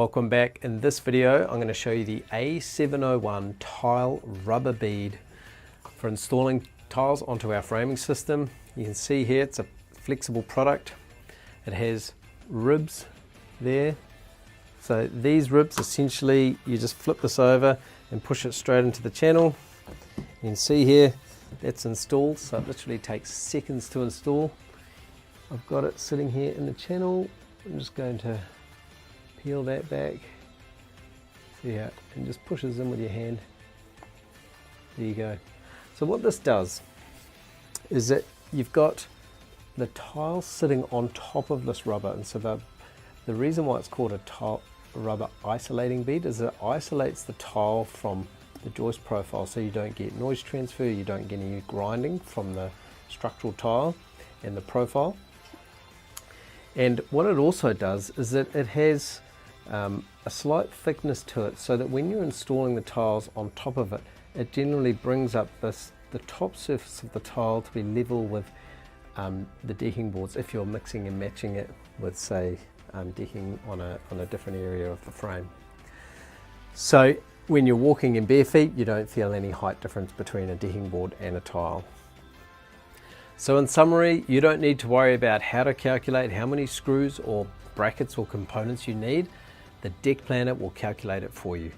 Welcome back. In this video I'm going to show you the A701 tile rubber bead for installing tiles onto our framing system. You can see here it's a flexible product. It has ribs there. So these ribs, essentially you just flip this over and push it straight into the channel. You can see here that's installed, so it literally takes seconds to install. I've got it sitting here in the channel. I'm just going to peel that back. See how it just pushes in with your hand. There you go. So what this does is that you've got the tile sitting on top of this rubber, and so the reason why it's called a tile rubber isolating bead is it isolates the tile from the joist profile, so you don't get noise transfer, you don't get any grinding from the structural tile and the profile. And what it also does is that it has a slight thickness to it, so that when you're installing the tiles on top of it, it generally brings up the top surface of the tile to be level with the decking boards if you're mixing and matching it with, say, decking on a different area of the frame. So when you're walking in bare feet, you don't feel any height difference between a decking board and a tile. So in summary, you don't need to worry about how to calculate how many screws or brackets or components you need. The deck planner will calculate it for you.